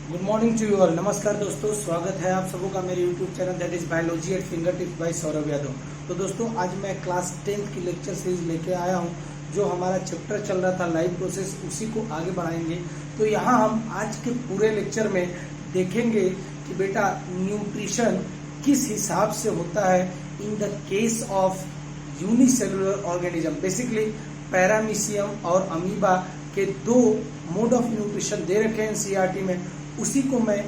Good morning to you all. नमस्कार दोस्तों, स्वागत है आप सबों का मेरे YouTube channel that is biology at finger tips by Saurabh Yadav. तो दोस्तों, आज मैं क्लास 10th की लेक्चर सीरीज लेके आया हूं। जो हमारा चैप्टर चल रहा था लाइफ प्रोसेस, उसी को आगे बढ़ाएंगे। तो यहाँ हम आज के पूरे लेक्चर में देखेंगे कि बेटा न्यूट्रिशन किस हिसाब से होता है इन the case of unicellular organism. Basically paramecium और अमीबा के दो मोड ऑफ न्यूट्रिशन दे रखे हैं एनसीईआरटी में। उसी को मैं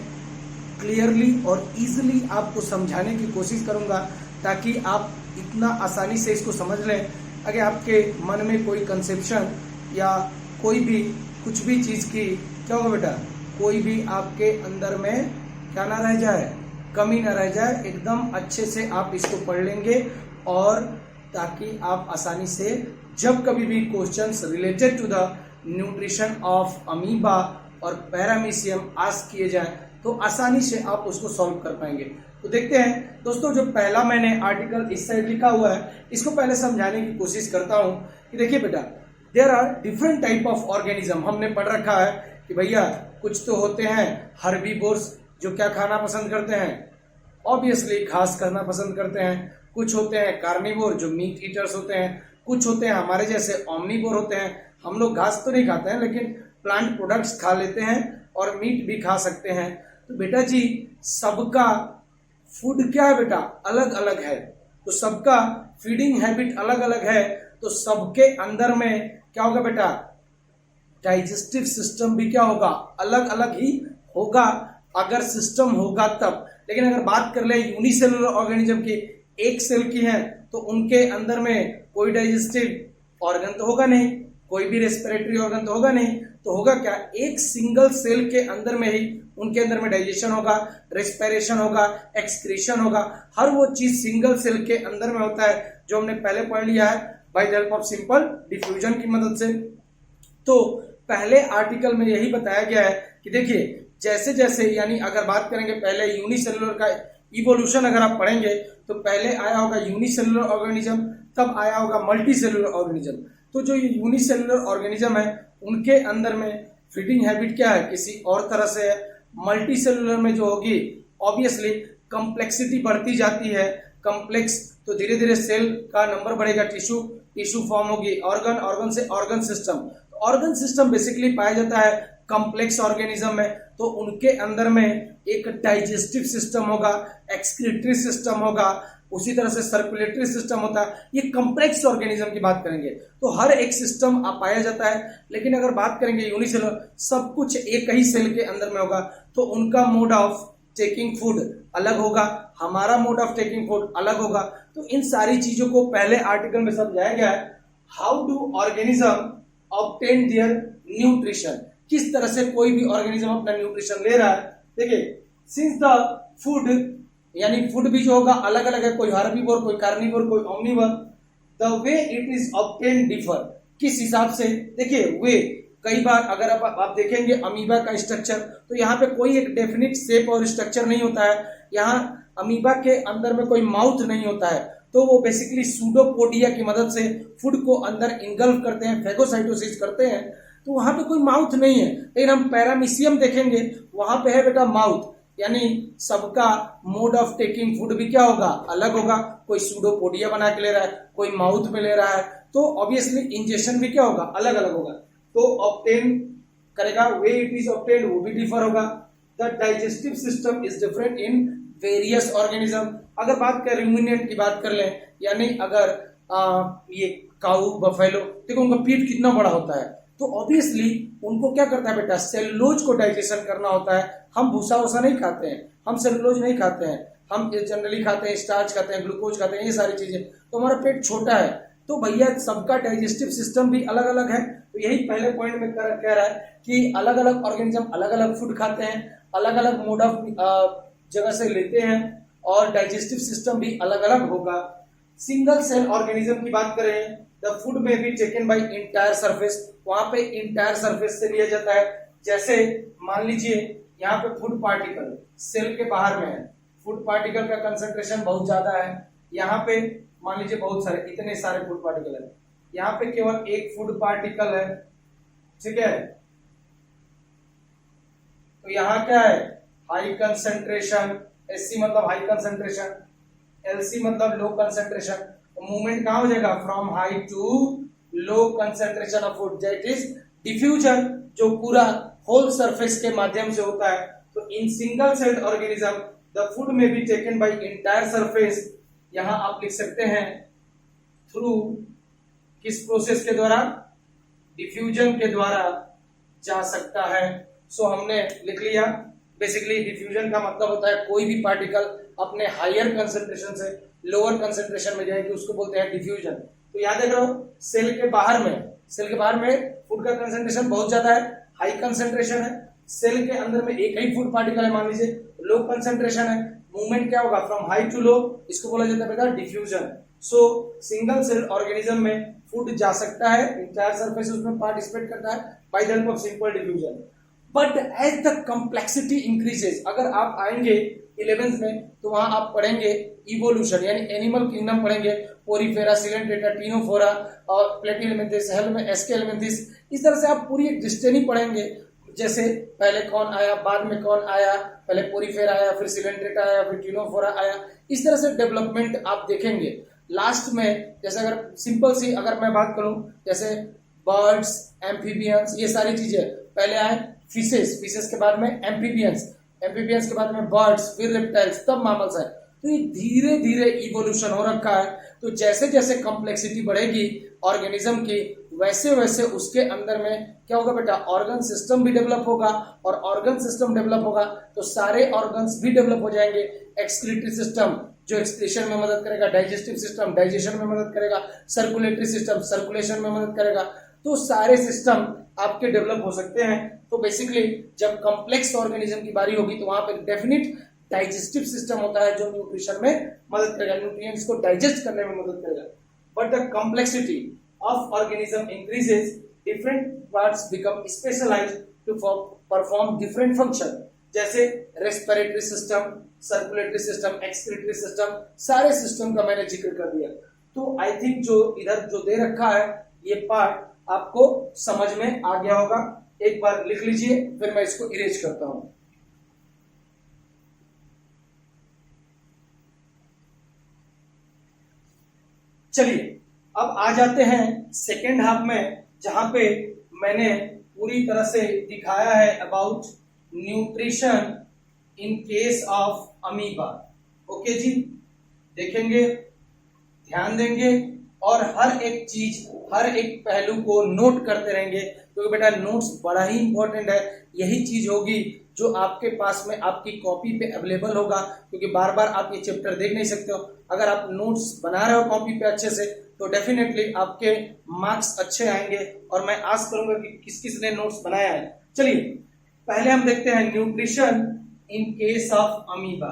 क्लियरली और इजीली आपको समझाने की कोशिश करूंगा ताकि आप इतना आसानी से इसको समझ लें। अगर आपके मन में कोई कंसेप्शन या कोई भी कुछ भी चीज की क्या होगा बेटा, कोई भी आपके अंदर में क्या ना रह जाए, कमी ना रह जाए, एकदम अच्छे से आप इसको पढ़ लेंगे और ताकि आप आसानी से जब कभी भी questions related to the nutrition of amoeba और पैरामीशियम आस्क किए जाए तो आसानी से आप उसको सॉल्व कर पाएंगे। तो देखते हैं दोस्तों, जो पहला मैंने आर्टिकल इस साइड लिखा हुआ है इसको पहले समझाने की कोशिश करता हूं कि देखिए बेटा, there are different type of organism. हमने पढ़ रखा है कि भैया कुछ तो होते हैं हर्बीवोर्स जो क्या खाना पसंद करते हैं, ऑब्वियसली घास खाना पसंद करते हैं। कुछ होते हैं कार्निवोर जो मीट ईटर्स होते हैं। कुछ होते हैं हमारे जैसे ऑमनीवोर होते हैं, हम लोग घास तो नहीं खाते हैं लेकिन प्लांट प्रोडक्ट्स खा लेते हैं और मीट भी खा सकते हैं। तो बेटा जी, सबका फूड क्या है बेटा, अलग अलग है। तो सबका फीडिंग हैबिट अलग अलग है। तो सबके अंदर में क्या होगा बेटा, डाइजेस्टिव सिस्टम भी क्या होगा, अलग अलग ही होगा अगर सिस्टम होगा तब। लेकिन अगर बात कर ले यूनिसेलुलर ऑर्गेनिज्म की, एक सेल की है, तो उनके अंदर में कोई डाइजेस्टिव ऑर्गन तो होगा नहीं, कोई भी रेस्पिरेटरी ऑर्गन तो होगा नहीं। तो होगा क्या, एक सिंगल सेल के अंदर में ही उनके अंदर में डाइजेशन होगा, रेस्पिरेशन होगा, एक्सक्रीशन होगा। हर वो चीज सिंगल सेल के अंदर में होता है जो हमने पहले पढ़ लिया है by the help of simple diffusion की मदद से। तो पहले आर्टिकल में यही बताया गया है कि देखिए जैसे जैसे, यानी अगर बात करेंगे पहले यूनिसेलुलर का इवोल्यूशन अगर आप पढ़ेंगे तो पहले आया होगा यूनिसेलुलर ऑर्गेनिज्म, तब आया होगा मल्टीसेलुलर ऑर्गेनिज्म। तो जो यूनिसेलुलर ऑर्गेनिज्म है उनके अंदर में फीडिंग हैबिट क्या है, किसी और तरह से है। मल्टीसेलुलर में जो होगी ऑब्वियसली कंप्लेक्सिटी बढ़ती जाती है। कंप्लेक्स तो धीरे धीरे सेल का नंबर बढ़ेगा, टिश्यू टिश्यू फॉर्म होगी, ऑर्गन ऑर्गन से organ system. Organ system basically पाया जाता है कॉम्प्लेक्स ऑर्गेनिज्म में। तो उनके अंदर में एक डाइजेस्टिव सिस्टम होगा, एक्सक्रीटरी सिस्टम होगा, उसी तरह से सर्कुलेटरी सिस्टम होता है। ये कॉम्प्लेक्स ऑर्गेनिज्म की बात करेंगे तो हर एक सिस्टम पाया जाता है। लेकिन अगर बात करेंगे यूनिसेलुलर, सब कुछ एक ही सेल के अंदर में होगा, तो उनका मोड ऑफ टेकिंग फूड अलग होगा, हमारा मोड ऑफ टेकिंग फूड अलग होगा। तो इन सारी चीजों को पहले आर्टिकल में समझाया गया है। How do organism obtain their nutrition, किस तरह से कोई भी ऑर्गेनिज्म अपना न्यूट्रिशन ले रहा है। देखिए, सिंस द फूड, यानी फूड भी जो होगा अलग अलग है, कोई हर्बीवोर, कोई कार्निवोर, कोई omnivore, the way it is obtain differ. किस हिसाब से, देखिए वे, कई बार अगर आप देखेंगे अमीबा का स्ट्रक्चर, तो यहाँ पे कोई एक डेफिनिट शेप और स्ट्रक्चर नहीं होता है। यहाँ अमीबा के अंदर में कोई माउथ नहीं होता है, तो वो बेसिकली सूडोपोडिया की मदद से फूड को अंदर इंगल्फ करते हैं, फेगोसाइटोसिस करते हैं। तो वहां पे कोई माउथ नहीं है। लेकिन हम पैरामीशियम देखेंगे, वहां पे है बेटा माउथ, यानी सबका मोड ऑफ टेकिंग फूड भी क्या होगा, अलग होगा। कोई सूडोपोडिया बना के ले रहा है, कोई माउथ में ले रहा है, तो ऑब्वियसली इंजेक्शन भी क्या होगा, अलग अलग होगा। तो ऑब्टेन करेगा, वे इट इज ऑब्टेन वो भी डिफर होगा। The digestive system is different in various organism. अगर बात करें रूमिनेंट की बात कर लें, यानी अगर ये काऊ बफेलो, देखो उनका पीठ कितना बड़ा होता है, तो ऑब्वियसली उनको क्या करता है बेटा, सेलुलोज को डाइजेशन करना होता है। हम भूसा वूसा नहीं खाते हैं, हम सेलुलोज नहीं खाते हैं, हम जनरली खाते हैं स्टार्च खाते हैं, ग्लूकोज खाते हैं, ये सारी चीजें। तो हमारा पेट छोटा है, तो भैया सबका डाइजेस्टिव सिस्टम भी अलग अलग है। तो यही पहले पॉइंट में कह रहा है कि अलग अलग ऑर्गेनिज्म अलग अलग फूड खाते हैं, अलग अलग मोड ऑफ जगह से लेते हैं, और डाइजेस्टिव सिस्टम भी अलग अलग होगा। सिंगल सेल ऑर्गेनिज्म की बात करें, the food may be taken by entire surface, वहां पे इंटायर सरफेस से लिया जाता है। जैसे मान लीजिए यहाँ पे फूड पार्टिकल सेल के बाहर में है, फूड पार्टिकल का कंसंट्रेशन बहुत ज्यादा है। यहाँ पे मान लीजिए बहुत सारे, इतने सारे फूड पार्टिकल है, यहाँ पे केवल एक फूड पार्टिकल है, ठीक है। तो यहाँ क्या है, हाई कंसेंट्रेशन, एससी मतलब हाई कंसेंट्रेशन, एलसी मतलब लो कंसेंट्रेशन। मूवमेंट कहाँ हो जाएगा, from high to low concentration of food, that is diffusion, जो पूरा होल सरफेस के माध्यम से होता है। तो in single celled organism the food may be taken by entire surface, यहां आप लिख सकते हैं थ्रू किस प्रोसेस के द्वारा, डिफ्यूजन के द्वारा जा सकता है। सो हमने लिख लिया, बेसिकली डिफ्यूजन का मतलब होता है कोई भी पार्टिकल अपने हायर कंसेंट्रेशन से लोअर कंसेंट्रेशन में जाएगी, उसको बोलते हैं डिफ्यूजन। तो याद रखो, सेल के बाहर में फूड का कंसेंट्रेशन बहुत ज्यादा है, हाई कंसेंट्रेशन है, सेल के अंदर में एक ही फूड पार्टिकल है मान लीजिए, लो कंसेंट्रेशन है, मूवमेंट क्या होगा, फ्रॉम हाई टू लो, इसको बोला जाता है बेटा diffusion. So single cell organism में फूड जा सकता है, इंटायर सरफेस उसमें पार्टिसिपेट करता है by the help of simple diffusion. But as the complexity increases, अगर आप आएंगे 11th में तो वहां आप पढ़ेंगे इवोल्यूशन, यानी एनिमल किंगडम पढ़ेंगे, पोरीफेरा, सिलेंट्रेटा, टीनोफोरा और प्लेटिहेल्मिन्थिस, एस्केहेल्मिन्थिस, इस तरह से आप पूरी एक डिस्टेनी पढ़ेंगे। जैसे पहले कौन आया, बाद में कौन आया, पहले पोरीफेरा आया, फिर सिलेंट्रेटा आया, फिर टीनोफोरा आया, इस तरह से डेवलपमेंट आप देखेंगे। लास्ट में जैसे अगर सिंपल सी अगर मैं बात करूं, जैसे बर्ड्स, एम्फीबियंस, ये सारी चीजें पहले आए, फिशेस के बाद में एम्फीबियंस के बाद में बर्ड्स, फिर रेप्टाइल्स, तब मैमल्स है। तो ये धीरे धीरे इवोल्यूशन हो रखा है। तो जैसे जैसे कॉम्प्लेक्सिटी बढ़ेगी ऑर्गेनिज्म की, वैसे वैसे उसके अंदर में क्या होगा बेटा, ऑर्गन सिस्टम भी डेवलप होगा, और ऑर्गन सिस्टम डेवलप होगा तो सारे ऑर्गन्स भी डेवलप हो जाएंगे। एक्सक्रीटरी सिस्टम जो एक्सक्रीशन में मदद करेगा, डाइजेस्टिव सिस्टम डाइजेशन में मदद करेगा, सर्कुलेटरी सिस्टम सर्कुलेशन में मदद करेगा, तो सारे सिस्टम आपके डेवलप हो सकते हैं। तो बेसिकली जब कॉम्प्लेक्स ऑर्गेनिज्म की बारी होगी तो वहां पे डेफिनिट डाइजेस्टिव सिस्टम होता है जो न्यूट्रिशन में मदद करेगा, न्यूट्रिएंट्स को डाइजेस्ट करने में मदद करेगा। But the complexity of organism increases, different parts become specialized to perform different function, जैसे respiratory system, circulatory system, excretory system, सारे सिस्टम का मैंने जिक्र कर दिया। तो आई थिंक जो इधर जो दे रखा है ये पार्ट आपको समझ में आ गया होगा। एक बार लिख लीजिए, फिर मैं इसको इरेज करता हूं। चलिए अब आ जाते हैं सेकेंड हाफ में, जहां पे मैंने पूरी तरह से दिखाया है about nutrition in case of amoeba. Okay जी, देखेंगे, ध्यान देंगे और हर एक चीज, हर एक पहलू को नोट करते रहेंगे, क्योंकि बेटा नोट्स बड़ा ही इंपॉर्टेंट है। यही चीज होगी जो आपके पास में आपकी कॉपी पे अवेलेबल होगा, क्योंकि बार बार आप ये चैप्टर देख नहीं सकते हो। अगर आप नोट्स बना रहे हो कॉपी पे अच्छे से तो डेफिनेटली आपके मार्क्स अच्छे आएंगे, और मैं आस करूंगा कि किस किस ने नोट्स बनाया है। चलिए पहले हम देखते हैं nutrition in case of amoeba.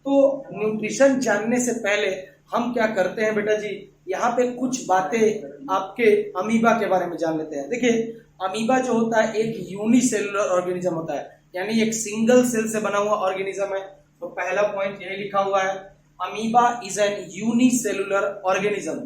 तो न्यूट्रिशन जानने से पहले हम क्या करते हैं बेटा जी, यहाँ पे कुछ बातें आपके अमीबा के बारे में जान लेते हैं। देखिए अमीबा जो होता है एक यूनिसेलुलर ऑर्गेनिज्म होता है, यानी एक सिंगल सेल से बना हुआ ऑर्गेनिज्म है। तो पहला पॉइंट यही लिखा हुआ है, amoeba is an unicellular organism.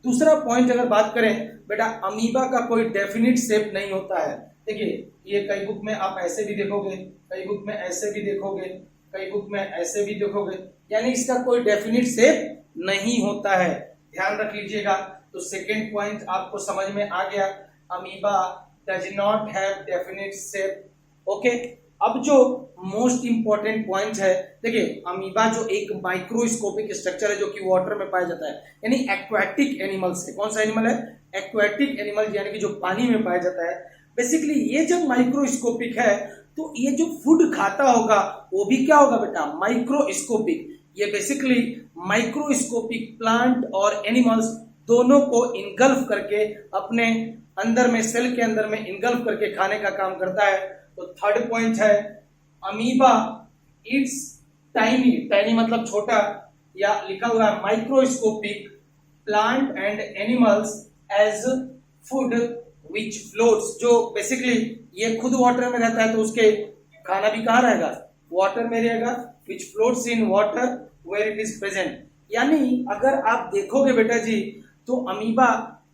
दूसरा पॉइंट अगर बात करें बेटा, अमीबा का कोई डेफिनिट शेप नहीं होता है। देखिए ये कई बुक में आप ऐसे भी देखोगे, कई बुक में ऐसे भी देखोगे, कई बुक में ऐसे भी देखोगे, यानी इसका कोई डेफिनिट शेप नहीं होता है, ध्यान रख लीजिएगा। तो सेकेंड पॉइंट आपको समझ में आ गया, amoeba does not have definite shape. Okay, अब जो मोस्ट इंपॉर्टेंट पॉइंट है, देखिए अमीबा जो एक माइक्रोस्कोपिक स्ट्रक्चर है जो कि वाटर में पाया जाता है, यानी एक्वाटिक एनिमल से। कौन सा एनिमल है? एक्वाटिक एनिमल, यानी कि जो पानी में पाया जाता है। बेसिकली ये जब माइक्रोस्कोपिक है तो ये जो फूड खाता होगा वो भी क्या होगा बेटा? माइक्रोस्कोपिक। ये बेसिकली माइक्रोस्कोपिक प्लांट और एनिमल्स दोनों को इनगल्फ करके अपने अंदर में, सेल के अंदर में इनगल्फ करके खाने का काम करता है। तो थर्ड पॉइंट है, अमीबा इट्स टाइनी, टाइनी मतलब छोटा, या लिखा हुआ है microscopic plant and animals as food which floats. जो बेसिकली ये खुद वाटर में रहता है तो उसके खाना भी कहाँ रहेगा? वाटर में रहेगा। Which floats in water where it is present. यानी अगर आप देखोगे बेटा जी तो अमीबा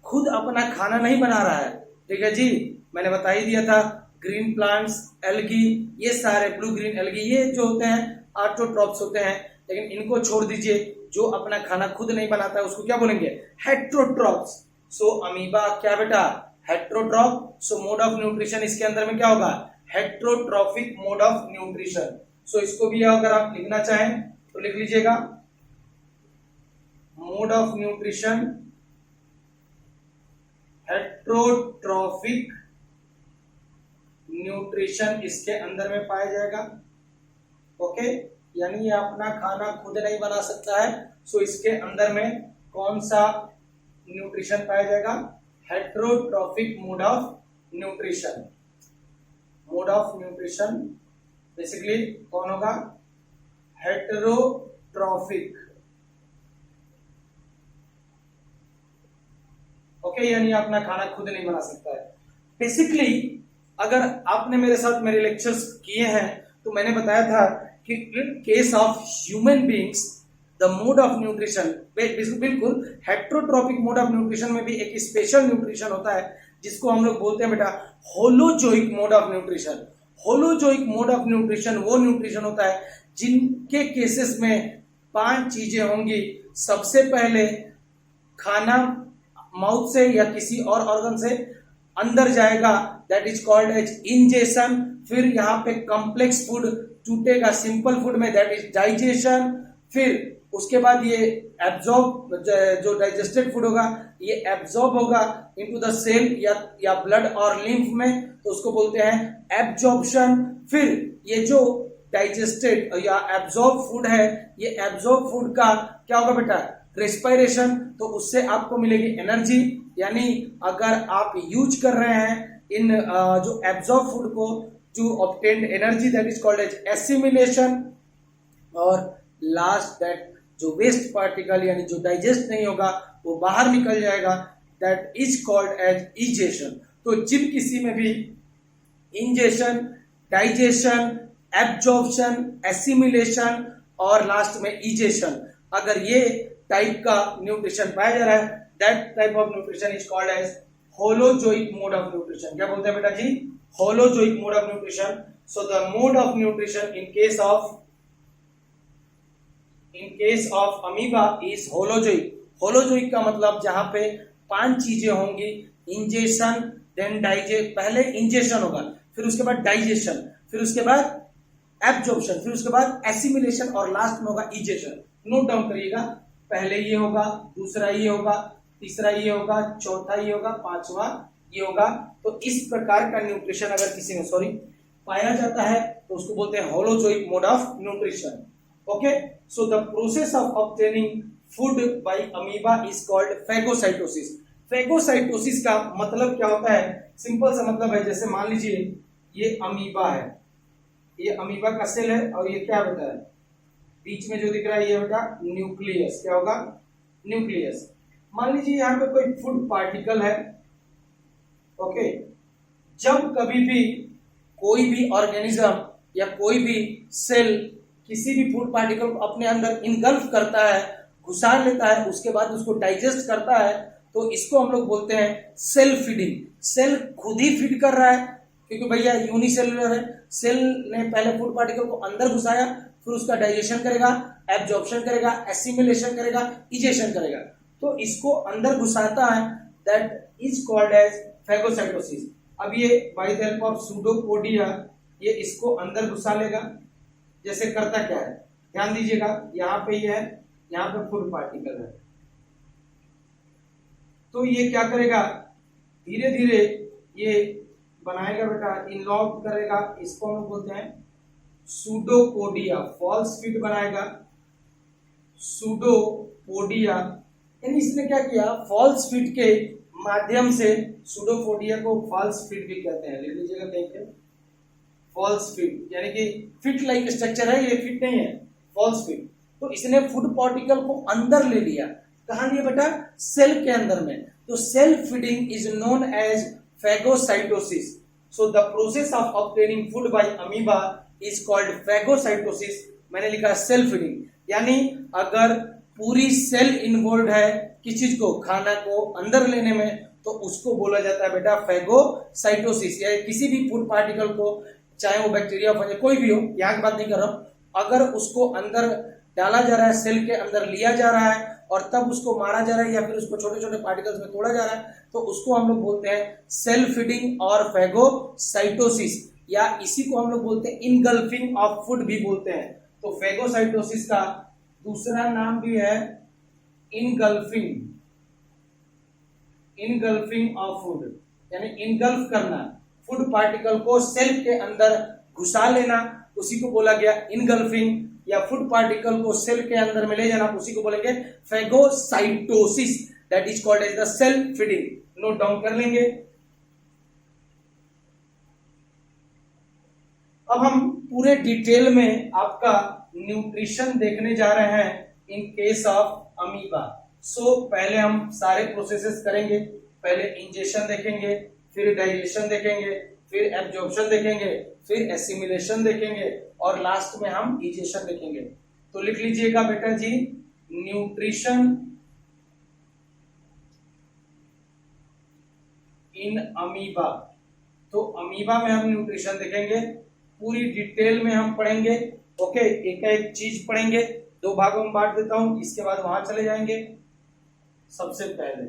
खुद अपना खाना नहीं बना रहा है, ठीक है जी, मैंने बता ही दिया था। ग्रीन प्लांट्स, एल्गी, ये सारे ब्लू ग्रीन एल्गी ये जो होते हैं ऑटोट्रॉप्स होते हैं। लेकिन इनको छोड़ दीजिए, जो अपना खाना खुद नहीं बनाता है उसको क्या बोलेंगे? हेट्रोट्रॉप्स। सो अमीबा क्या बेटा? Heterotroph. So mode of nutrition इसके अंदर में क्या होगा? Heterotrophic mode of nutrition. So इसको भी अगर आप लिखना चाहें तो लिख लीजिएगा, mode of nutrition heterotrophic nutrition इसके अंदर में पाया जाएगा। ओके, यानी ये अपना खाना खुद नहीं बना सकता है। सो इसके अंदर में कौन सा न्यूट्रिशन पाया जाएगा? Heterotrophic mode of nutrition. Mode of nutrition basically कौन होगा? हेट्रोट्रॉफिक। ओके, यानी अपना खाना खुद नहीं बना सकता है। बेसिकली अगर आपने मेरे साथ मेरे लेक्चर्स किए हैं तो मैंने बताया था कि इन case of human beings the mode of nutrition, बिल्कुल हेट्रोट्रॉपिक मोड ऑफ न्यूट्रिशन में भी एक स्पेशल न्यूट्रिशन होता है जिसको हम लोग बोलते हैं बेटा holozoic mode of nutrition. Holozoic mode of nutrition वो न्यूट्रिशन होता है जिनके केसेस में 5 चीजें होंगी। सबसे पहले खाना माउथ से या किसी और ऑर्गन से अंदर जाएगा, that is called as ingestion. फिर यहाँ पे कॉम्प्लेक्स फूड टूटेगा सिंपल फूड में, दैट इज डाइजेशन। फिर उसके बाद ये एब्जॉर्ब, जो डाइजेस्टेड फूड होगा ये एब्जॉर्ब होगा इनटू द सेल या ब्लड और लिम्फ में, तो उसको बोलते हैं एब्जॉर्प्शन। फिर ये जो डाइजेस्टेड या एब्जॉर्ब फूड है, ये एब्जॉर्ब फूड का क्या होगा बेटा? रेस्पिरेशन। तो उससे आपको मिलेगी एनर्जी। यानी अगर आप यूज कर रहे हैं इन जो एब्जॉर्ब फूड को to obtain energy, that is called as assimilation. और लास्ट दैट जो वेस्ट पार्टिकल यानी जो डाइजेस्ट नहीं होगा वो बाहर निकल जाएगा, that is called as egestion. तो जिन किसी में भी इंजेशन, डाइजेशन, एब्जॉर्प्शन, एसिमिलेशन और लास्ट में इजेशन, अगर ये टाइप का न्यूट्रिशन पाया जा रहा है, that type of nutrition is called as holozoic mode of nutrition. क्या बोलते हैं बेटा जी? Holozoic mode of nutrition. So the mode of nutrition in case of amoeba is holozoic. Holozoic का मतलब जहां पे 5 चीजें होंगी, इंजेशन, देन डाइजेस्ट, पहले इंजेशन होगा, फिर उसके बाद डाइजेशन, फिर उसके बाद एब्जॉर्प्शन, फिर उसके बाद एसिमिलेशन और लास्ट में होगा इजेशन। नोट डाउन करिएगा, पहले ये होगा, दूसरा ये होगा, तीसरा ये होगा, चौथा ये होगा, पांचवा ये होगा। तो इस प्रकार का न्यूट्रिशन अगर किसी में पाया जाता है तो उसको बोलते हैं holozoic mode of nutrition. Okay, so the process of obtaining food by amoeba is called phagocytosis. Phagocytosis का मतलब क्या होता है? सिंपल सा मतलब है, जैसे मान लीजिए ये अमीबा है, ये अमीबा का सेल है और ये क्या होता है? बीच में जो दिख रहा है ये बेटा न्यूक्लियस। क्या होगा? न्यूक्लियस। मान लीजिए यहाँ पे कोई फूड पार्टिकल है। ओके, जब कभी भी कोई भी ऑर्गेनिज्म या कोई भी सेल किसी भी फूड पार्टिकल को अपने अंदर इनगल्फ करता है, घुसा लेता है, उसके बाद उसको डाइजेस्ट करता है, तो इसको हम लोग बोलते हैं सेल फीडिंग। सेल खुद ही फीड कर रहा है क्योंकि भैया यूनिसेलुलर है। सेल ने पहले फूड पार्टिकल को अंदर घुसाया, फिर उसका डाइजेशन करेगा, एब्जॉर्प्शन करेगा, एसिमिलेशन करेगा, इजेशन करेगा। तो इसको अंदर घुसाता है, that is called as phagocytosis. अब ये by the help of pseudopodia ये इसको अंदर घुसा लेगा। जैसे करता क्या है, ध्यान दीजिएगा, यहाँ पे ये है, यहाँ पे फूड पार्टिकल है, तो ये क्या करेगा? धीरे धीरे ये बनाएगा बेटा, इनलॉग करेगा, इसको हम लोग बोलते हैं सूडोपोडिया। फॉल्स फीड बनाएगा, सूडोपोडिया। यानी इसने क्या किया? फॉल्स फीड के माध्यम से सूडोपोडिया को फॉल्स फीड भी कहते हैं। ले लीजिएगा कहीं पे, फॉल्स फीड यानी कि फिट लाइक स्ट्रक्चर है, ये फिट नहीं है, फॉल्स फीड। तो इसने फूड पार्टिकल को अंदर ले लिया। कहां लिया बेटा? सेल के अंदर में। तो cell feeding is known as phagocytosis. So the process of obtaining food by amoeba is called phagocytosis. मैंने लिखा सेल फीडिंग। यानी अगर पूरी सेल इन्वॉल्व है किस चीज को, खाना को अंदर लेने में, तो उसको बोला जाता है बेटा फेगोसाइटोसिस। या किसी भी फूड पार्टिकल को, चाहे वो बैक्टीरिया फंगस कोई भी हो, यहाँ की बात नहीं कर रहा हूं, अगर उसको अंदर डाला जा रहा है, सेल के अंदर लिया जा रहा है और तब उसको मारा जा रहा है या फिर उसको छोटे छोटे पार्टिकल्स में तोड़ा जा रहा है, तो उसको हम लोग बोलते हैं सेल फीडिंग और फेगोसाइटोसिस, या इसी को हम लोग बोलते हैं इनगल्फिंग ऑफ फूड भी बोलते हैं। तो फेगोसाइटोसिस का दूसरा नाम भी है इनगल्फिंग ऑफ फूड, यानी इनगल्फ करना, फूड पार्टिकल को सेल के अंदर घुसा लेना, उसी को बोला गया इनगल्फिंग, या फूड पार्टिकल को सेल के अंदर में ले जाना, उसी को बोलेंगे phagocytosis, that is called as the cell feeding. Note down कर लेंगे। अब हम पूरे डिटेल में आपका न्यूट्रिशन देखने जा रहे हैं इन केस ऑफ अमीबा। सो पहले हम सारे प्रोसेसेस करेंगे, पहले इंजेक्शन देखेंगे, फिर डाइजेशन देखेंगे, फिर एब्जॉर्प्शन देखेंगे, फिर एसिमिलेशन देखेंगे और लास्ट में हम इजेशन देखेंगे। तो लिख लीजिएगा बेटा जी, न्यूट्रिशन इन अमीबा। तो अमीबा में हम न्यूट्रिशन देखेंगे, पूरी डिटेल में हम पढ़ेंगे। ओके, एक एक चीज पढ़ेंगे, दो भागों में बांट देता हूं, इसके बाद वहां चले जाएंगे सबसे पहले,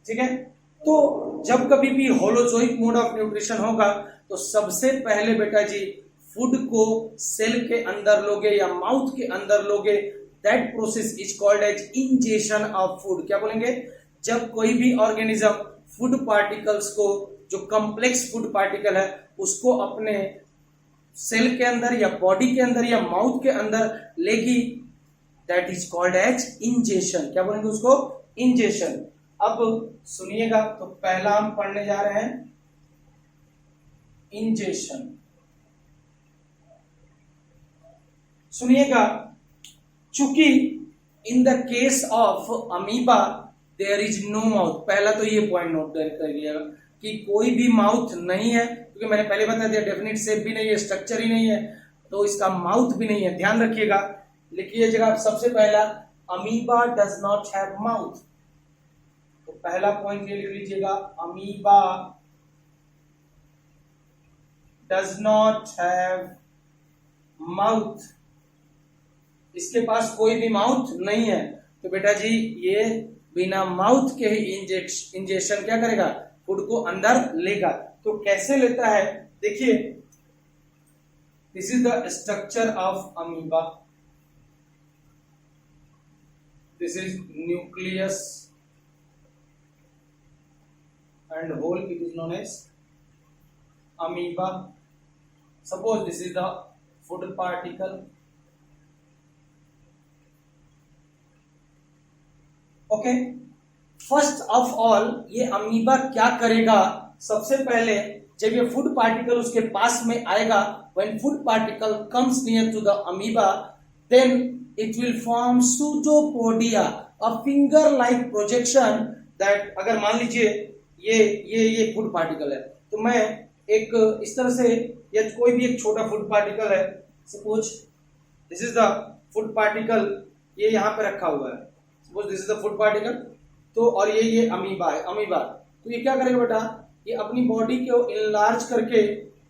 ठीक है। तो जब कभी भी होलोजोइक मोड ऑफ न्यूट्रिशन होगा तो सबसे पहले बेटा जी फूड को सेल के अंदर लोगे या माउथ के अंदर लोगे, that process is called as ingestion of food. क्या बोलेंगे, जब कोई भी ऑर्गेनिज्म फूड पार्टिकल्स को, जो कॉम्प्लेक्स फूड पार्टिकल है, उसको अपने सेल के अंदर या बॉडी के अंदर या माउथ के अंदर लेगी, that is called as ingestion. क्या बोलेंगे उसको, इंजेशन। अब सुनिएगा, तो पहला हम पढ़ने जा रहे हैं इंजेशन। सुनिएगा, चूंकि in the case of amoeba there is no mouth, पहला तो ये पॉइंट नोट करिएगा कि कोई भी माउथ नहीं है, क्योंकि मैंने पहले बता दिया डेफिनेट शेप भी नहीं है, स्ट्रक्चर ही नहीं है, तो इसका माउथ भी नहीं है, ध्यान रखिएगा। लिखिएगा सबसे पहला, amoeba does not have mouth. तो पहला पॉइंट ये लिख लीजिएगा, amoeba does not have mouth, इसके पास कोई भी माउथ नहीं है। तो बेटा जी ये बिना माउथ के ही इंजेक्शन क्या करेगा, फूड को अंदर लेगा। तो कैसे लेता है, देखिए, this is the structure of amoeba, this is nucleus and whole, it is known as amoeba. Suppose this is the food particle. Okay, first of all ये अमीबा क्या करेगा, सबसे पहले जब ये फूड पार्टिकल उसके पास में आएगा, when food particle comes near to the amoeba, then it will form pseudopodia, a finger like projection that, अगर मान लीजिए ये फूड पार्टिकल है, तो मैं एक इस तरह से, या कोई भी एक छोटा फूड पार्टिकल है, suppose this is the food particle, ये यहाँ पे रखा हुआ है, suppose this is the food particle, तो और ये अमीबा है, अमीबा। तो ये क्या करेगा बेटा, ये अपनी बॉडी को इनलार्ज करके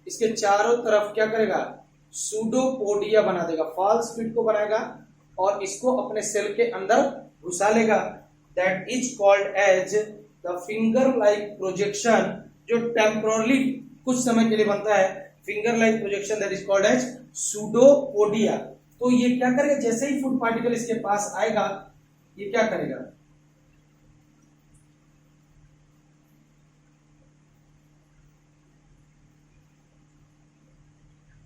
इसके चारों तरफ क्या करेगा, सूडोपोडिया बना देगा, फॉल्स फिट को बनाएगा और इसको अपने सेल के अंदर घुसा लेगा, that is called as the finger like projection, जो टेम्पोरली कुछ समय के लिए बनता है, finger like projection, that is called as pseudopodia. तो ये क्या करेगा, जैसे ही फूड पार्टिकल इसके पास आएगा, ये क्या करेगा,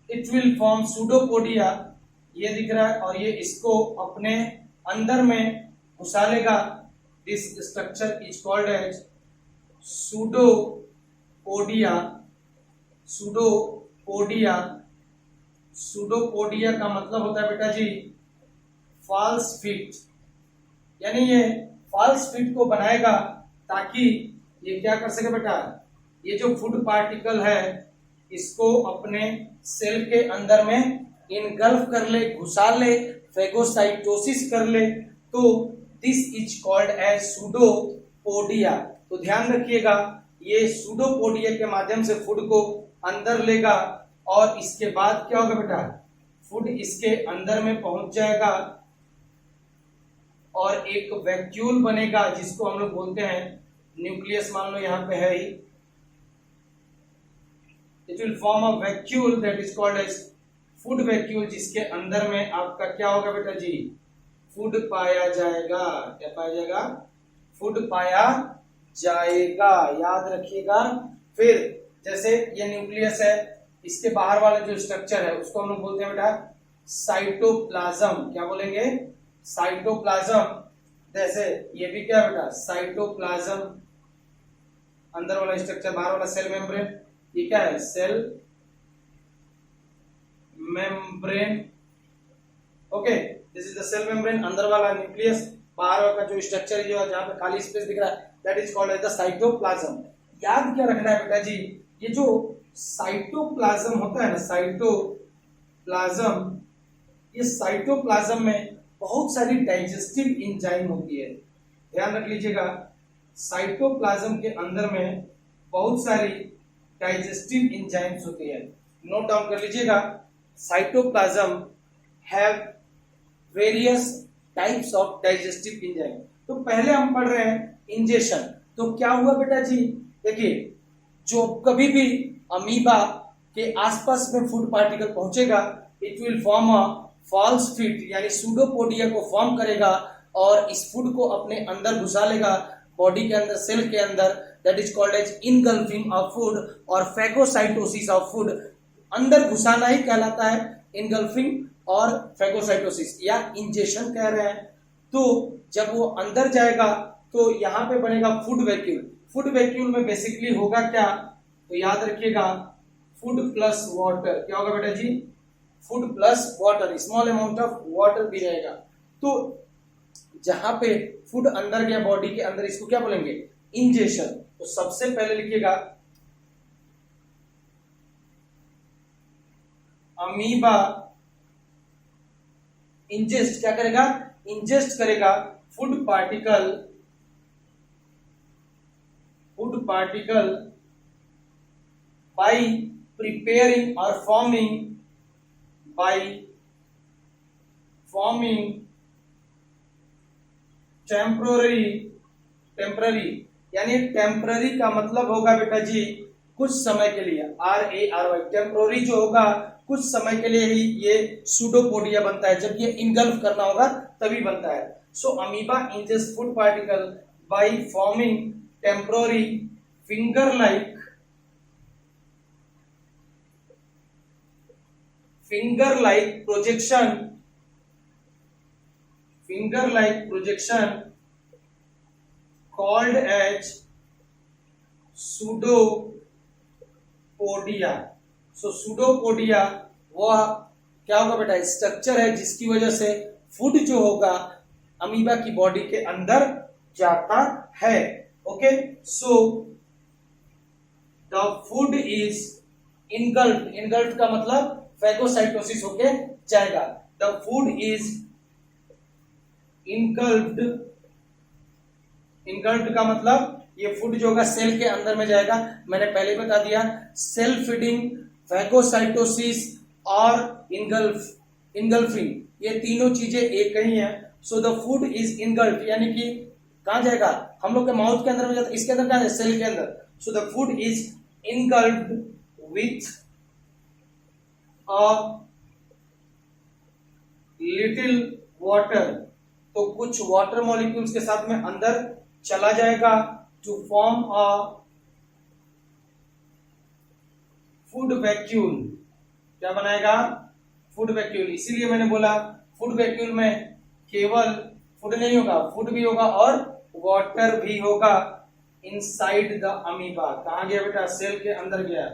इट विल फॉर्म सूडोपोडिया, ये दिख रहा है, और ये इसको अपने अंदर में घुसा लेगा। This structure is called as pseudopodia. Pseudopodia, pseudopodia का मतलब होता है बेटा जी फॉल्स फिट, यानी ये फॉल्स फिट को बनाएगा ताकि ये क्या कर सके बेटा, ये जो फूड पार्टिकल है इसको अपने सेल के अंदर में इनगल्फ कर ले, घुसा ले, फेगोसाइटोसिस कर ले, तो this is called as pseudopodia. तो ध्यान रखिएगा, ये सूडोपोडिया के माध्यम से फूड को अंदर लेगा और इसके बाद क्या होगा बेटा, फूड इसके अंदर में पहुंच जाएगा और एक वैक्यूल बनेगा जिसको हम लोग बोलते हैं न्यूक्लियस, मान लो यहां पे है ही। It will form a vacuole that is called as food vacuole, जिसके अंदर में आपका क्या होगा बेटा जी, फूड पाया जाएगा। क्या पाया जाएगा, फूड पाया जाएगा, याद रखिएगा। फिर जैसे ये न्यूक्लियस है, इसके बाहर वाला जो स्ट्रक्चर है उसको हम लोग बोलते हैं बेटा साइटोप्लाज्म। क्या बोलेंगे, साइटोप्लाज्म। जैसे ये भी क्या है बेटा, साइटोप्लाज्म, अंदर वाला स्ट्रक्चर, बाहर वाला सेल मेम्ब्रेन। ये क्या है, cell membrane. Okay, this is the cell membrane, अंदर वाला न्यूक्लियस, बाहर का जो स्ट्रक्चर है जो जहां पे खाली स्पेस दिख रहा है, that is called as the cytoplasm. याद क्या रखना है बेटा जी, ये जो साइटोप्लाज्म होता है ना, साइटोप्लाज्म, ये साइटोप्लाज्म में बहुत सारी डाइजेस्टिव एंजाइम होती है। ध्यान रख लीजिएगा, साइटोप्लाज्म के अंदर में बहुत सारी डाइजेस्टिव एंजाइम्स होती है। नोट डाउन कर लीजिएगा, cytoplasm have various types of digestive enzyme. तो पहले हम पढ़ रहे हैं इंजेशन। तो क्या हुआ बेटा जी, देखिए, जो कभी भी अमीबा के आसपास में फूड पार्टिकल पहुंचेगा, it will form a false feet, यानी सूडोपोडिया को फॉर्म करेगा और इस फूड को अपने अंदर घुसा लेगा, बॉडी के अंदर, सेल के अंदर। That is called as engulfing of food और फैगोसाइटोसिस ऑफ फूड। अंदर घुसाना ही कहलाता है इनगल्फिंग और फैगोसाइटोसिस, या इंजेशन कह रहे हैं। तो जब वो अंदर जाएगा तो यहाँ पे बनेगा फूड वैक्यूल। फूड वैक्यूल में बेसिकली होगा क्या, तो याद रखिएगा, फूड प्लस वाटर। क्या होगा बेटा जी, food plus water, small amount of water भी रहेगा। तो जहां पे फूड अंदर गया बॉडी के अंदर, इसको क्या बोलेंगे, इंजेशन। तो सबसे पहले लिखिएगा, अमीबा इंजेस्ट क्या करेगा, इंजेस्ट करेगा food particle by preparing or forming temporary, यानी टेम्पररी का मतलब होगा बेटा जी कुछ समय के लिए, RARY, टेम्पररी जो होगा कुछ समय के लिए ही ये सूडोपोडिया बनता है। जब ये इनगल्फ करना होगा तभी बनता है। So amoeba ingest food particle by forming temporary finger like projection called as pseudopodia। So pseudopodia वह क्या होगा बेटा, स्ट्रक्चर है जिसकी वजह से फूड जो होगा अमीबा की बॉडी के अंदर जाता है। Okay, so the food is इनगल्फ्ड का मतलब फैगोसाइटोसिस होके जाएगा। द फूड इज इनगल्फ्ड का मतलब ये फूड जो होगा सेल के अंदर में जाएगा। मैंने पहले बता दिया, सेल फीडिंग, फैगोसाइटोसिस और इनगल्फिंग, ये तीनों चीजें एक ही है। सो द फूड इज इनगल्फ्ड, यानी कि कहां जाएगा, हम लोग के माउथ के अंदर में जाता है, इसके अंदर कहां है, सेल के अंदर। So the food is इनगल्फ्ड with a little water, तो कुछ वाटर मॉलिक्यूल्स के साथ में अंदर चला जाएगा to form a food vacuole. क्या बनाएगा, फूड वैक्यूल। इसीलिए मैंने बोला फूड वैक्यूल में केवल फूड नहीं होगा, फूड भी होगा और वाटर भी होगा। इनसाइड द अमीबा, कहां गया बेटा, सेल के अंदर गया।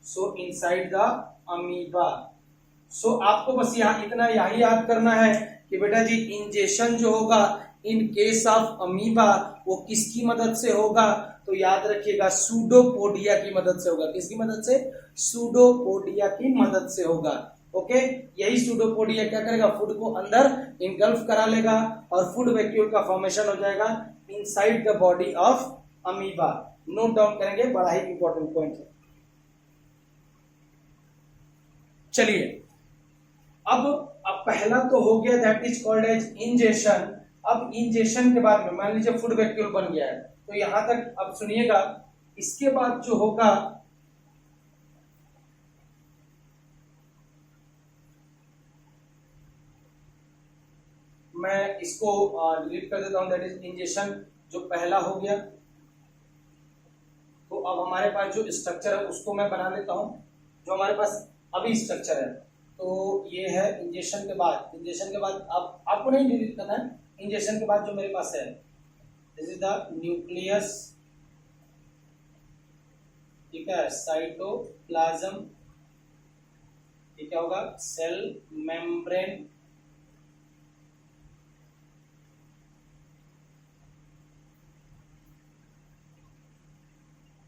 So inside the amoeba. So आपको बस यहाँ इतना यही याद करना है कि बेटा जी इंजेक्शन जो होगा इन केस ऑफ अमीबा वो किसकी मदद से होगा, तो याद रखिएगा सूडोपोडिया की मदद से होगा। किसकी मदद से, सूडोपोडिया की मदद से होगा। ओके, यही सूडोपोडिया क्या करेगा, फूड को अंदर इनगल्फ करा लेगा और फूड वैक्यूल का फॉर्मेशन हो जाएगा inside the body of amoeba. Note down करेंगे, बड़ा ही इंपॉर्टेंट पॉइंट है। चलिए, अब पहला तो हो गया, that is called as ingestion. अब इंजेशन के बाद में मान लीजिए फूड वैक्यूल बन गया है, तो यहां तक अब सुनिएगा। इसके बाद जो होगा, मैं इसको डिलीट कर देता हूं, दैट इज इंजेशन जो पहला हो गया। तो अब हमारे पास जो स्ट्रक्चर है उसको मैं बना लेता हूं, जो हमारे पास अभी स्ट्रक्चर है। तो ये है इंजेक्शन के बाद। इंजेक्शन के बाद अब आपको नहीं डिलीट करना है, इंजेक्शन के बाद जो मेरे पास है, दिस इज द न्यूक्लियस, ठीक है, साइटोप्लाज्म, ये क्या होगा, सेल मेम्ब्रेन,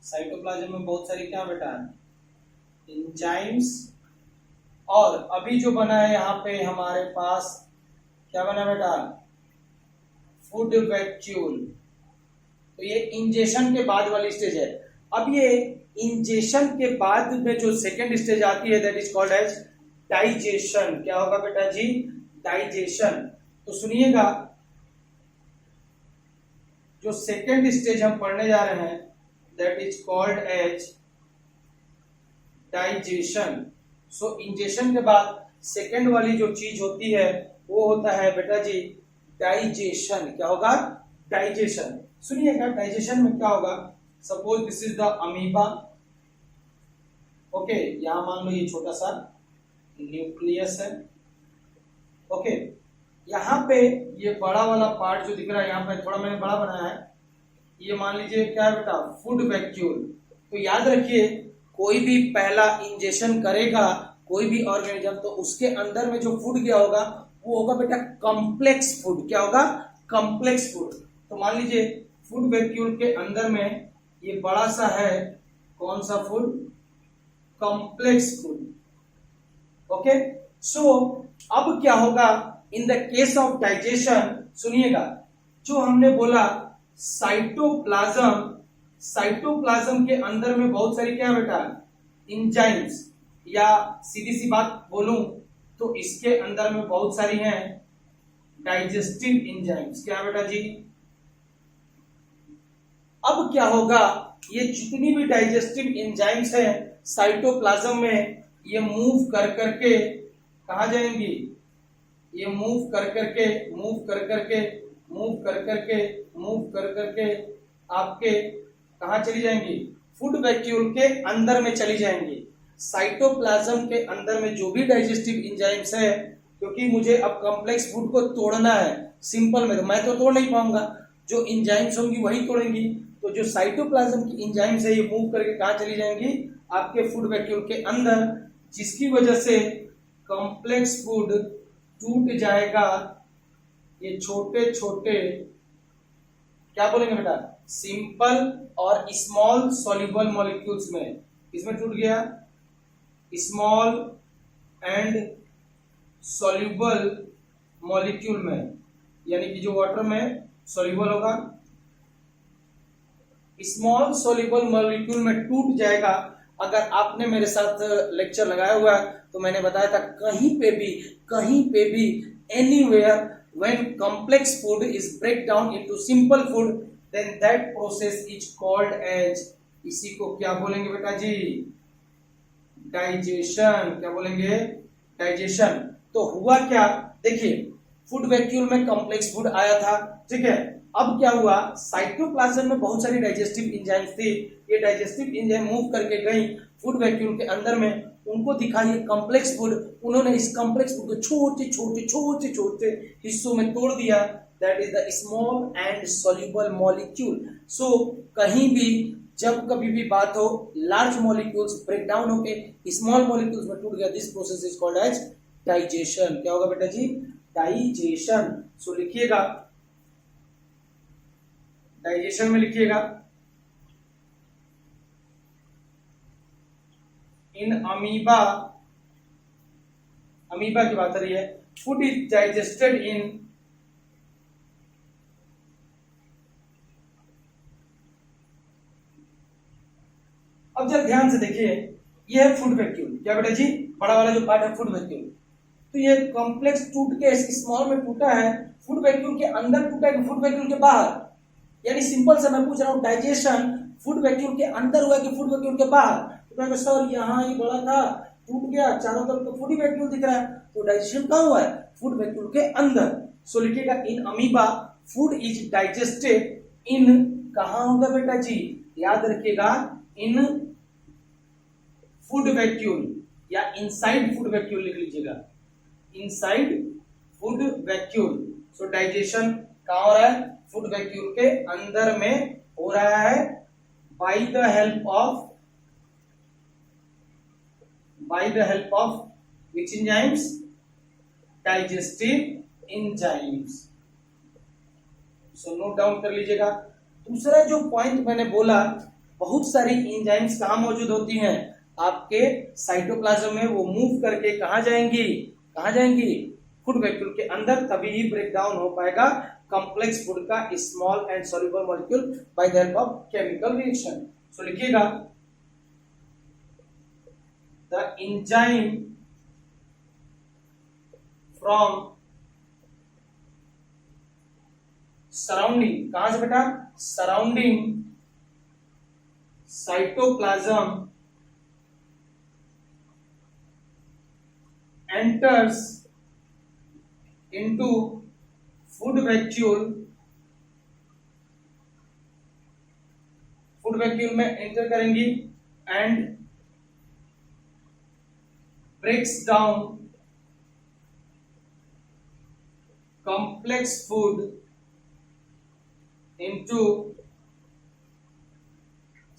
साइटोप्लाज्म में बहुत सारी क्या बेटा, एंजाइम्स। और अभी जो बना है यहाँ पे हमारे पास क्या बना बेटा, फूड वैक्यूल। तो ये इंजेक्शन के बाद वाली स्टेज है। अब ये इंजेक्शन के बाद में जो सेकेंड स्टेज आती है, that is called as digestion. क्या होगा बेटा जी, डाइजेशन। तो सुनिएगा, जो सेकेंड स्टेज हम पढ़ने जा रहे हैं, that is called as digestion. So injection के बाद सेकेंड वाली जो चीज होती है वो होता है बेटा जी डाइजेशन। क्या होगा, डाइजेशन। सुनिएगा, डाइजेशन में क्या होगा, suppose this is the amoeba, okay, यहां मान लो ये छोटा सा न्यूक्लियस है, ओके। यहां पे ये बड़ा वाला पार्ट जो दिख रहा है, यहां पे थोड़ा मैंने बड़ा बनाया है, ये मान लीजिए क्या है बेटा, फूड वैक्यूल। तो याद रखिए, कोई भी पहला इंजेक्शन करेगा कोई भी ऑर्गेनिज्म, तो उसके अंदर में जो फूड गया होगा वो होगा बेटा कॉम्प्लेक्स फूड। क्या होगा, कॉम्प्लेक्स फूड। तो मान लीजिए फूड वैक्यूल के अंदर में ये बड़ा सा है, कौन सा फूड, कॉम्प्लेक्स फूड, ओके। सो अब क्या होगा इन द केस ऑफ डाइजेशन, सुनिएगा, जो हमने बोला साइटोप्लाज्म, साइटोप्लाज्म के अंदर में बहुत सारी क्या बेटा, एंजाइम्स, या सीधी सी बात बोलूं तो इसके अंदर में बहुत सारी हैं डाइजेस्टिव एंजाइम्स। क्या बेटा जी, अब क्या होगा, ये जितनी भी डाइजेस्टिव एंजाइम्स हैं साइटोप्लाज्म में, ये मूव कर करके कहा जाएंगी, ये मूव कर करके मूव कर करके मूव कर करके मूव कर करके आपके कहा चली जाएंगी, फूड वैक्यूल के अंदर में चली जाएंगी। साइटोप्लाज्म के अंदर में जो भी डाइजेस्टिव एंजाइम्स है, क्योंकि मुझे अब कॉम्प्लेक्स फूड को तोड़ना है, सिंपल में तो मैं तो तोड़ नहीं पाऊंगा, जो एंजाइम्स होंगी वही तोड़ेंगी। तो जो साइटोप्लाज्म की एंजाइम्स है ये मूव करके कहां चली जाएंगी, आपके फूड वैक्यूल के अंदर, जिसकी वजह से कॉम्प्लेक्स फूड टूट जाएगा ये छोटे छोटे क्या बोलेंगे बेटा, सिंपल और स्मॉल सॉल्युबल मॉलिक्यूल्स में। इसमें टूट गया स्मॉल एंड सॉल्युबल मॉलिक्यूल में, यानी कि जो वाटर में सॉल्युबल होगा, स्मॉल सॉल्युबल मॉलिक्यूल में टूट जाएगा। अगर आपने मेरे साथ लेक्चर लगाया हुआ है तो मैंने बताया था, कहीं पे भी anywhere when complex food is break down into simple food, then that process is called as, इसी को क्या बोलेंगे बेटा जी, डाइजेशन। क्या बोलेंगे, डाइजेशन। तो हुआ क्या, देखिए फूड वैक्यूल में कॉम्प्लेक्स फूड आया था, ठीक है। अब क्या हुआ, साइटोप्लाज्म में बहुत सारी डाइजेस्टिव एंजाइम्स थी, ये डाइजेस्टिव एंजाइम मूव करके गई फूड वैक्यूल के अंदर में, उनको दिखाई कॉम्प्लेक्स फूड, उन्होंने इस कॉम्प्लेक्स फूड को छोटे छोटे छोटे छोटे हिस्सों में तोड़ दिया, that is the small and soluble molecule. So कहीं भी जब कभी भी बात हो लार्ज मॉलिक्यूल्स ब्रेक डाउन होके स्मॉल मॉलिक्यूल्स में टूट गया, this process is called as digestion. क्या होगा बेटा जी, डाइजेशन। सो लिखिएगा, डाइजेशन में लिखिएगा, इन अमीबा अमीबा की बात हो रही है। फूड इज डाइजेस्टेड इन अब जब ध्यान से देखिए, ये है फूड वैक्यूल। क्या बेटा जी? बड़ा वाला जो पार्ट है फूड वैक्यूल। तो ये कॉम्प्लेक्स टूट के स्मॉल में टूटा है, फूड वैक्यूल के अंदर टूटा है कि फूड वैक्यूल के बाहर? यानी सिंपल सा मैं पूछ रहा हूँ, डाइजेशन फूड वैक्यूल के अंदर हुआ कि फूड वैक्यूल के बाहर? तो कहेंगे सर यहाँ ही बड़ा था, टूट गया, चारों तरफ तो फूड वैक्यूल दिख रहा है, तो डाइजेशन कहाँ हुआ है? फूड वैक्यूल के अंदर। सो लिखिएगा in amoeba food is digested इन, कहाँ होगा बेटा जी? याद रखिएगा, इन फूड वैक्यूल या इनसाइड फूड वैक्यूल लिख लीजिएगा, इनसाइड फूड वैक्यूल। सो डाइजेशन कहाँ हो रहा है? फूड वैक्यूल के अंदर में हो रहा है, by the help of which enzymes? Digestive enzymes. So note down कर लीजिएगा। दूसरा जो पॉइंट मैंने बोला, बहुत सारी एंजाइम्स कहाँ मौजूद होती हैं? आपके साइटोप्लाज्म में। वो मूव करके कहाँ जाएंगी? कहाँ जाएंगी? फूड वैक्यूल के अंदर। तभी ही ब्रेक डाउन हो पाएगा कॉम्प्लेक्स फूड का small and soluble molecule by the help of chemical reaction. So लिखिएगा, द एंजाइम फ्रॉम सराउंडिंग, कहां से बेटा? Surrounding cytoplasm enters into food vacuole, food vacuole में एंटर करेंगी and breaks down complex food into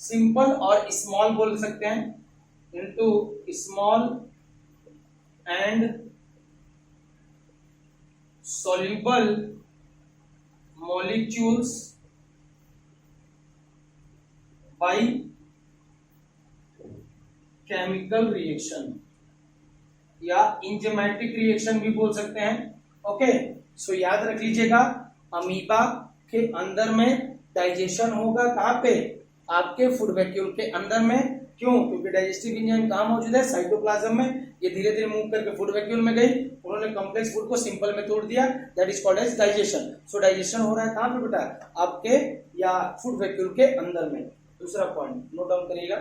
simple और small बोल सकते हैं, into small and soluble molecules by chemical reaction या enzymatic reaction भी बोल सकते हैं। ओके, सो याद रख लीजिएगा, अमीबा के अंदर में डाइजेशन होगा कहाँ पे? आपके फूड वैक्यूल के अंदर में। क्यों? क्योंकि डाइजेस्टिव एंजाइम कहाँ मौजूद है? साइटोप्लाज्म में। ये धीरे धीरे मूव करके फूड वैक्यूल में गई, उन्होंने कॉम्प्लेक्स फूड को सिंपल में तोड़ दिया, that is called as digestion. So digestion हो रहा है कहाँ पे बेटा? आपके या फूड वैक्यूल के अंदर में। दूसरा पॉइंट नोट डाउन करिएगा।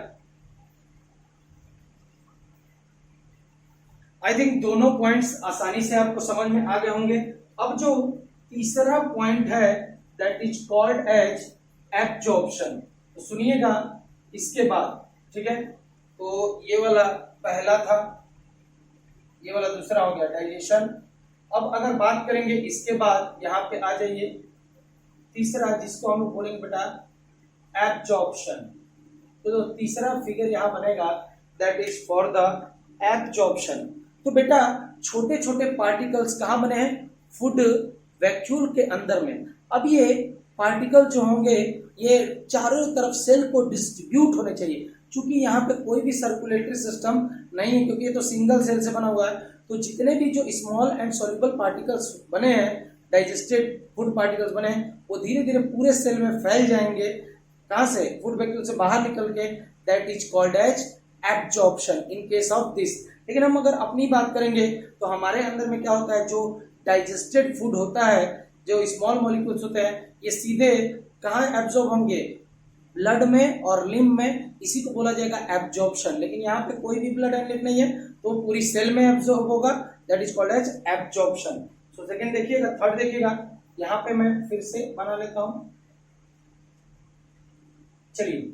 आई थिंक दोनों पॉइंट्स आसानी से आपको समझ में आ गए होंगे। अब जो तीसरा पॉइंट है, that is called as absorption. तो सुनिएगा इसके बाद, ठीक है? तो ये वाला पहला था, ये वाला दूसरा हो गया डाइजेशन। अब अगर बात करेंगे इसके बाद, यहां पे आ जाइए तीसरा, जिसको हम बोलेंगे बेटा एब्जॉर्प्शन। तो तीसरा फिगर यहां बनेगा, that is for the absorption. तो बेटा छोटे छोटे पार्टिकल्स कहां बने हैं? फूड वैक्यूल के अंदर में। अब ये पार्टिकल जो होंगे, ये चारों तरफ सेल को डिस्ट्रीब्यूट होने चाहिए। चूंकि यहाँ पे कोई भी सर्कुलेटरी सिस्टम नहीं है, क्योंकि ये तो सिंगल सेल से बना हुआ है, तो जितने भी जो स्मॉल एंड सॉल्युबल पार्टिकल्स बने हैं, डाइजेस्टेड फूड पार्टिकल्स बने हैं, वो धीरे धीरे पूरे सेल में फैल जाएंगे। कहां से? फूड वैक्यूल से बाहर निकल के। That is called as absorption in case of this. लेकिन हम अगर अपनी बात करेंगे तो हमारे अंदर में क्या होता है? जो डाइजेस्टेड फूड होता है, जो स्मॉल मॉलिक्यूल्स होते हैं, ये सीधे कहाँ एब्जॉर्ब होंगे? ब्लड में और लिम्फ में। इसी को बोला जाएगा एब्जॉर्प्शन। लेकिन यहाँ पे कोई भी ब्लड एंड लिम्फ नहीं है, तो पूरी सेल में एब्जॉर्ब होगा, that is called as absorption. So second देखिएगा, थर्ड देखिएगा, यहाँ पे मैं फिर से बना लेता हूं। चलिए,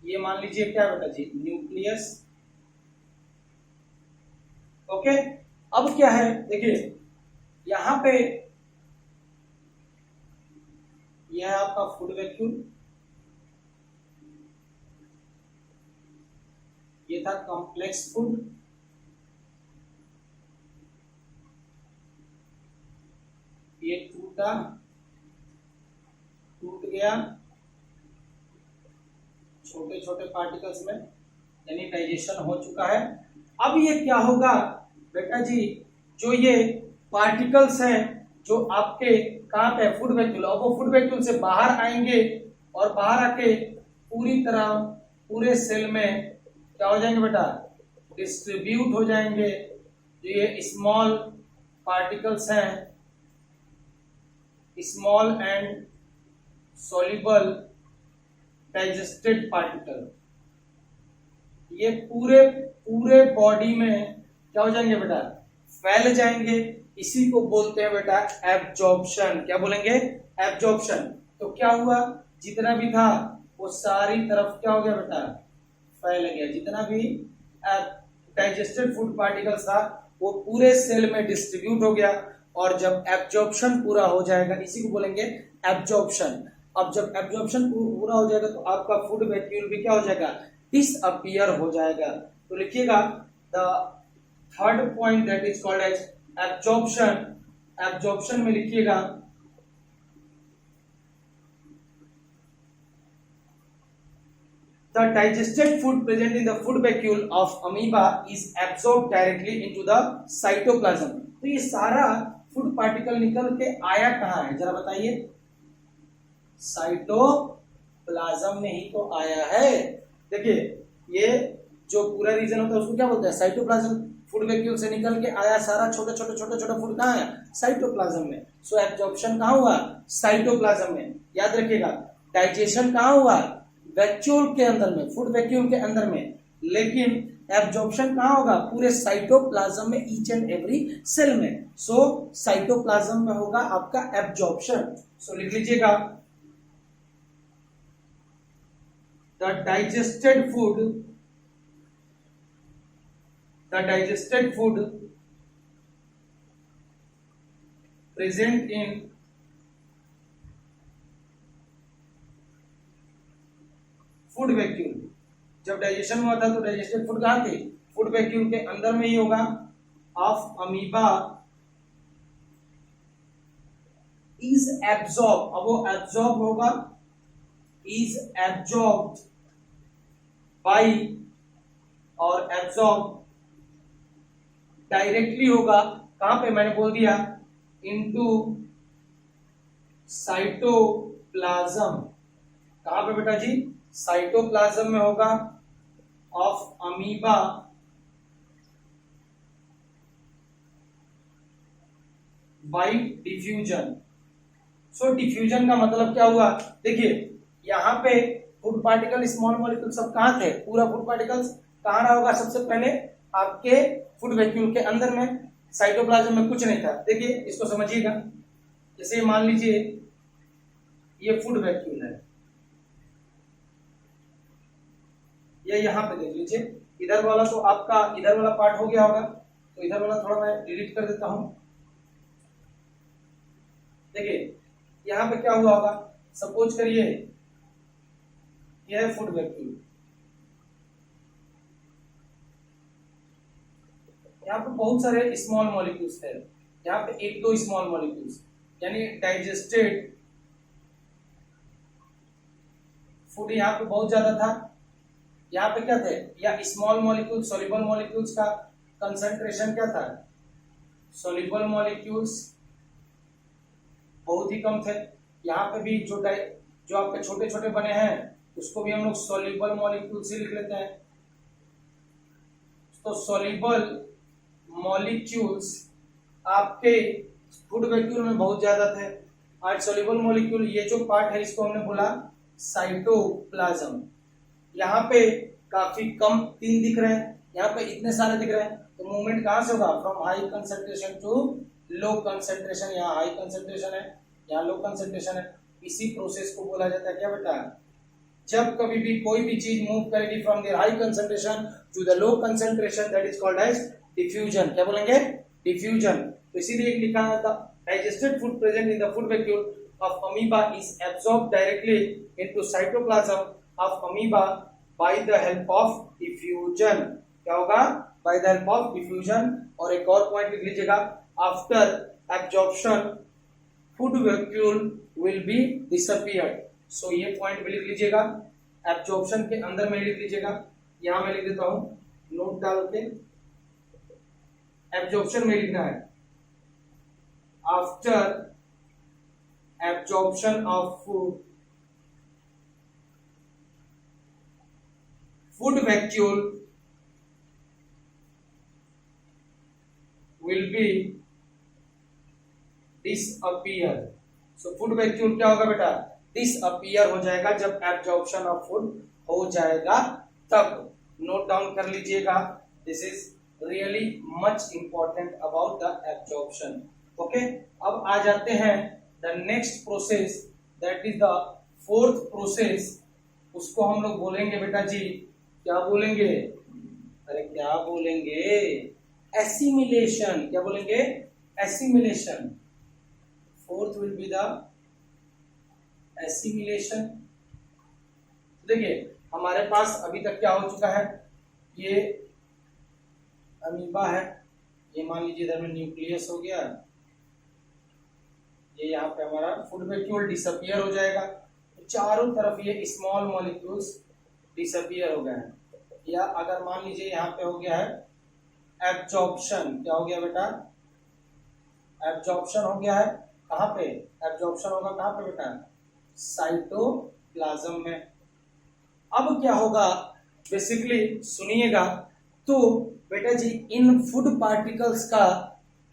ये मान लीजिए क्या बेटा जी? न्यूक्लियस। ओके, अब क्या है देखिए, यहां पे यह है आपका फूड वैक्यूल, ये था कॉम्प्लेक्स फूड, ये टूट गया छोटे छोटे पार्टिकल्स में, यानी डाइजेशन हो चुका है। अब ये क्या होगा बेटा जी? जो ये पार्टिकल्स हैं जो आपके कहाँ पे फूड वैक्यूल, अब वो फूड वैक्यूल से बाहर आएंगे और बाहर आके पूरी तरह पूरे सेल में क्या हो जाएंगे बेटा, डिस्ट्रीब्यूट हो जाएंगे। जो ये स्मॉल पार्टिकल्स हैं, small and soluble digested particle, ये पूरे पूरे बॉडी में क्या हो जाएंगे बेटा, फैल जाएंगे। इसी को बोलते हैं बेटा एब्जॉर्प्शन। क्या बोलेंगे, एब्जॉर्प्शन। तो क्या हुआ, जितना भी था वो सारी तरफ क्या हो गया बेटा, फैल गया। जितना भी डाइजेस्टेड फूड पार्टिकल्स था वो पूरे सेल में डिस्ट्रीब्यूट हो गया। और जब एब्जॉर्प्शन पूरा हो जाएगा, इसी को बोलेंगे एब्जॉर्प्शन। अब जब एब्जॉर्प्शन पूरा हो जाएगा तो आपका फूड वैक्यूल भी क्या हो जाएगा, डिसअपियर हो जाएगा। तो लिखिएगा the third point that is called as absorption. Absorption में लिखिएगा the digested food present in the food vacuole of amoeba is absorbed directly into the cytoplasm। तो ये सारा फूड पार्टिकल निकल के आया कहाँ है, जरा बताइए। साइटोप्लाज्म में ही तो आया है। देखिए ये जो पूरा रीजन होता है उसको क्या बोलते हैं, साइटोप्लाज्म। फूड वैक्यूल से निकल के आया सारा छोटे छोटे फूड कहाँ है, साइटोप्लाज्म में। सो एब्जॉर्प्शन कहाँ हुआ, साइटोप्लाज्म में। याद रखिएगा डाइजेशन कहाँ हुआ, वैक्यूल के अंदर में, फूड वैक्यूल के अंदर में। लेकिन एब्जॉर्प्शन कहाँ होगा, पूरे साइटोप्लाज्म में, ईच एंड एवरी सेल में। सो साइटोप्लाज्म में होगा आपका एब्जॉर्प्शन। सो लिख लीजिएगा the digested food present in food vacuole. जब डाइजेशन हुआ था तो डाइजेस्टेड फूड कहाँ थे, फूड वैक्यूल के अंदर में ही होगा। ऑफ अमीबा इज एब्जॉर्ब, अब वो एब्जॉर्ब होगा, इज एब्जॉर्ब बाई, और एब्जॉर्ब डायरेक्टली होगा कहां पे, मैंने बोल दिया इनटू साइटोप्लाज्म। कहां पे बेटा जी, साइटोप्लाज्म में होगा of amoeba by diffusion. So diffusion का मतलब क्या हुआ, देखिए यहाँ पे फूड पार्टिकल, स्मॉल मॉलिक्यूल सब कहाँ थे, पूरा फूड पार्टिकल्स कहाँ रहा होगा, सबसे पहले आपके फूड वैक्यूल के अंदर में, साइटोप्लाज्म में कुछ नहीं था। देखिए इसको समझिएगा, जैसे मान लीजिए ये फूड वैक्यूल है, ये यहाँ पे देख लीजिए, इधर वाला तो आपका इधर वाला पार्ट हो गया होगा, तो इधर वाला थोड़ा मैं डिलीट कर देता हूं। देखिए यहाँ पे क्या हुआ होगा, सपोज करिए यह है फूड वैक्यूल, यहाँ पे बहुत सारे स्मॉल मॉलिक्यूल्स थे, यहाँ पे एक दो स्मॉल मॉलिक्यूल्स, यानी डाइजेस्टेड फूड यहाँ पे बहुत ज्यादा था। यहाँ पे क्या थे, या स्मॉल मॉलिक्यूल, सोल्यूबल मॉलिक्यूल्स का कंसंट्रेशन क्या था, सोल्यूबल मॉलिक्यूल्स बहुत ही कम थे। यहाँ पे भी जो आपके छोटे छोटे बने हैं उसको भी हम लोग सोल्यूबल मॉलिक्यूल से लिख लेते हैं। तो सोल्यूबल मॉलिक्यूल्स आपके फूड वैक्यूल में बहुत ज्यादा थे। आज सोल्यूबल मॉलिक्यूल, ये जो पार्ट है इसको हमने बोला साइटोप्लाज्म। यहाँ पे काफी कम 3 दिख रहे हैं, यहाँ पे इतने सारे दिख रहे हैं, तो मूवमेंट कहां से होगा, from high concentration to low concentration. यहाँ हाई कंसंट्रेशन है, यहाँ लो कंसंट्रेशन है। इसी प्रोसेस को बोला जाता है क्या बेटा, जब कभी भी कोई भी चीज मूव करेगी from their high concentration to the low concentration, that is called as diffusion. क्या बोलेंगे, डिफ्यूजन। तो इसीलिए लिखा है the digested food present in the food vacuole of amoeba is absorbed directly into cytoplasm of amoeba by the help of diffusion। क्या होगा, by the help of diffusion। और एक और पॉइंट लिख लीजिएगा, after absorption food vacuole will be disappeared। so ये point भी लिख लीजिएगा, absorption के अंदर में लिख लीजिएगा। यहां मैं लिख देता हूं नोट डाल के, absorption में लिखना है after absorption of food vacuole will be disappear. So food vacuole क्या होगा बेटा? disappear हो जाएगा जब absorption of food हो जाएगा तब. नोट डाउन कर लीजिएगा. This is really much important about the absorption. Okay? अब आ जाते हैं the next process, that is the fourth process. उसको हम लोग बोलेंगे बेटा जी, क्या बोलेंगे? अरे क्या बोलेंगे? एसिमिलेशन. क्या बोलेंगे? Assimilation. Fourth will be the assimilation. देखिए हमारे पास अभी तक क्या हो चुका है, ये अमीबा है, ये मान लीजिए इधर में न्यूक्लियस हो गया, ये यहाँ पे हमारा फूड वैक्यूल डिसअपियर हो जाएगा, चारों तरफ ये स्मॉल मॉलिक्यूल्स डिसअपियर हो गए हैं. या अगर मान लीजिए यहाँ पे हो गया है एब्जॉर्प्शन. क्या हो गया बेटा? एब्जॉर्प्शन हो गया है. कहां पे एब्जॉर्प्शन होगा? कहां पे बेटा? साइटोप्लाज्म में. अब क्या होगा बेसिकली सुनिएगा, तो बेटा जी इन फूड पार्टिकल्स का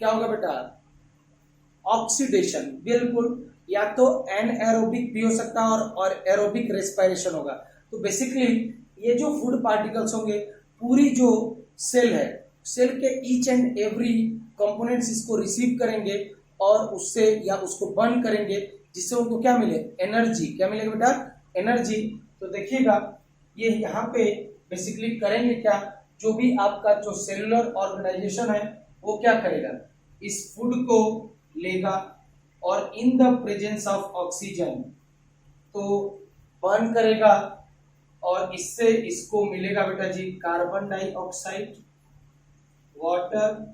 क्या होगा बेटा? ऑक्सीडेशन. बिल्कुल, या तो एनएरोबिक भी हो सकता है और एरोबिक रेस्पिरेशन होगा. तो बेसिकली ये जो फूड पार्टिकल्स होंगे, पूरी जो सेल है, सेल के ईच एंड एवरी कंपोनेंट्स इसको रिसीव करेंगे और उससे या उसको बर्न करेंगे, जिससे उनको क्या मिले? एनर्जी. क्या मिलेगा बेटा? एनर्जी. तो देखिएगा ये यहाँ पे बेसिकली करेंगे क्या, जो भी आपका जो सेलुलर ऑर्गेनाइजेशन है वो क्या करेगा? इस फूड को लेगा और in the presence of oxygen तो बर्न करेगा और इससे इसको मिलेगा बेटा जी कार्बन डाइऑक्साइड, वाटर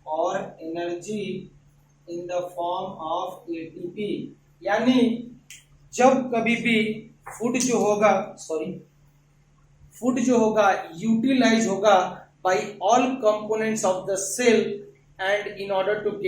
और energy in the form of ATP. यानी जब कभी भी फूड जो होगा यूटिलाइज होगा by all components of the cell, and in order to gate